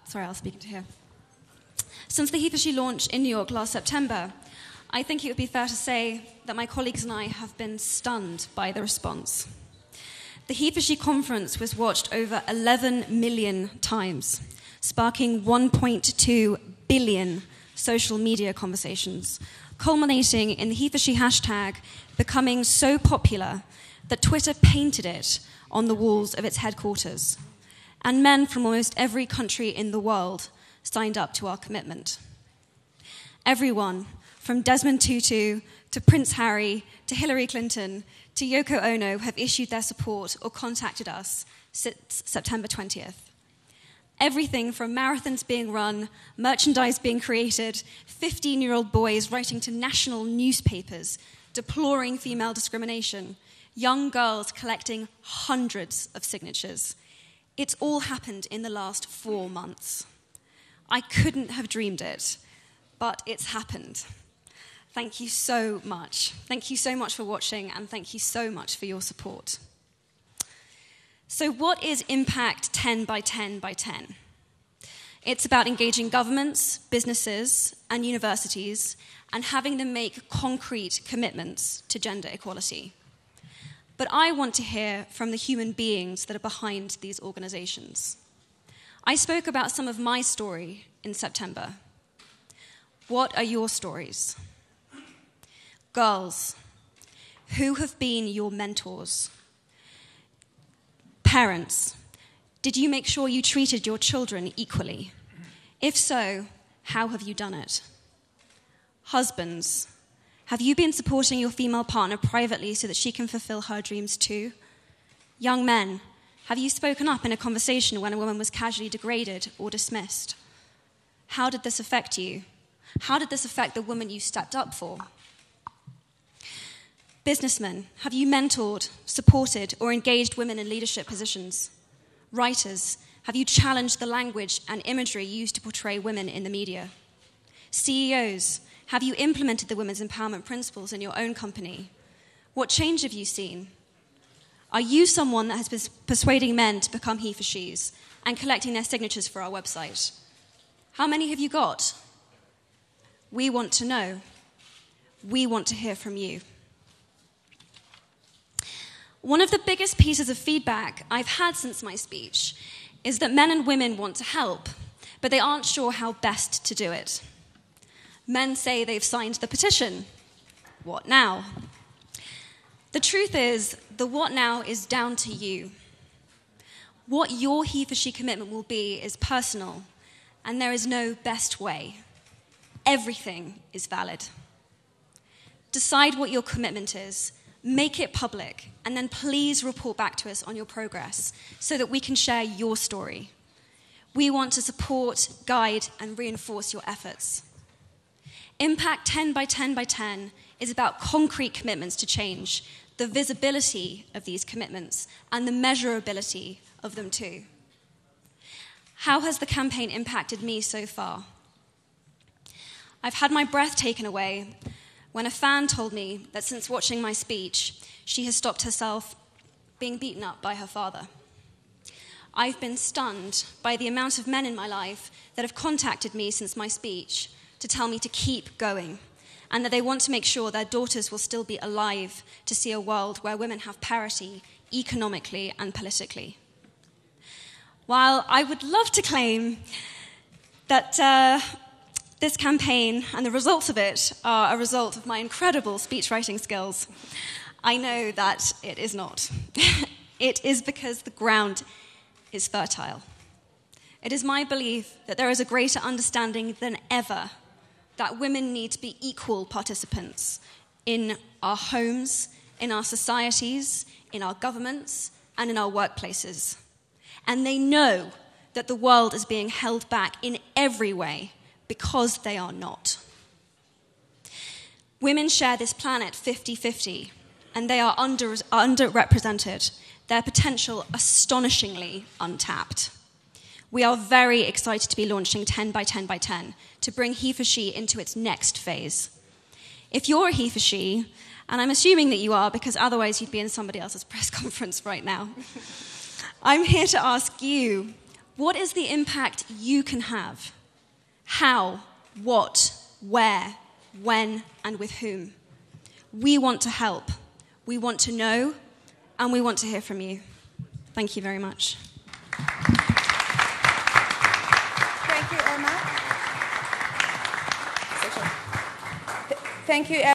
Sorry, I'll speak into here. Since the He for She launch in New York last September, I think it would be fair to say that my colleagues and I have been stunned by the response. The He for She conference was watched over 11 million times, sparking 1.2 billion social media conversations, culminating in the He for She hashtag becoming so popular that Twitter painted it on the walls of its headquarters. And men from almost every country in the world signed up to our commitment. Everyone, from Desmond Tutu to Prince Harry to Hillary Clinton to Yoko Ono, have issued their support or contacted us since September 20th. Everything from marathons being run, merchandise being created, 15-year-old boys writing to national newspapers, deploring female discrimination, young girls collecting hundreds of signatures. It's all happened in the last 4 months. I couldn't have dreamed it, but it's happened. Thank you so much. Thank you so much for watching, and thank you so much for your support. So what is Impact 10 by 10 by 10? It's about engaging governments, businesses, and universities, and having them make concrete commitments to gender equality. But I want to hear from the human beings that are behind these organizations. I spoke about some of my story in September. What are your stories? Girls, who have been your mentors? Parents, did you make sure you treated your children equally? If so, how have you done it? Husbands, have you been supporting your female partner privately so that she can fulfill her dreams too? Young men, have you spoken up in a conversation when a woman was casually degraded or dismissed? How did this affect you? How did this affect the woman you stepped up for? Businessmen, have you mentored, supported, or engaged women in leadership positions? Writers, have you challenged the language and imagery used to portray women in the media? CEOs, have you implemented the women's empowerment principles in your own company? What change have you seen? Are you someone that has been persuading men to become he for she's and collecting their signatures for our website? How many have you got? We want to know. We want to hear from you. One of the biggest pieces of feedback I've had since my speech is that men and women want to help, but they aren't sure how best to do it. Men say they've signed the petition. What now? The truth is, the what now is down to you. What your he for she commitment will be is personal, and there is no best way. Everything is valid. Decide what your commitment is, make it public, and then please report back to us on your progress so that we can share your story. We want to support, guide, and reinforce your efforts. Impact 10 by 10 by 10 is about concrete commitments to change, the visibility of these commitments, and the measurability of them too. How has the campaign impacted me so far? I've had my breath taken away when a fan told me that since watching my speech, she has stopped herself being beaten up by her father. I've been stunned by the amount of men in my life that have contacted me since my speech to tell me to keep going, and that they want to make sure their daughters will still be alive to see a world where women have parity economically and politically. While I would love to claim that this campaign and the results of it are a result of my incredible speech writing skills, I know that it is not. It is because the ground is fertile. It is my belief that there is a greater understanding than ever that women need to be equal participants in our homes, in our societies, in our governments, and in our workplaces. And they know that the world is being held back in every way because they are not. Women share this planet 50-50, and they are underrepresented, their potential astonishingly untapped. We are very excited to be launching 10 by 10 by 10 to bring he for she into its next phase. If you're a he for she, and I'm assuming that you are because otherwise you'd be in somebody else's press conference right now, I'm here to ask you, What is the impact you can have? How, what, where, when, and with whom? We want to help. We want to know, and we want to hear from you. Thank you very much. Thank you, Emma. Thank you,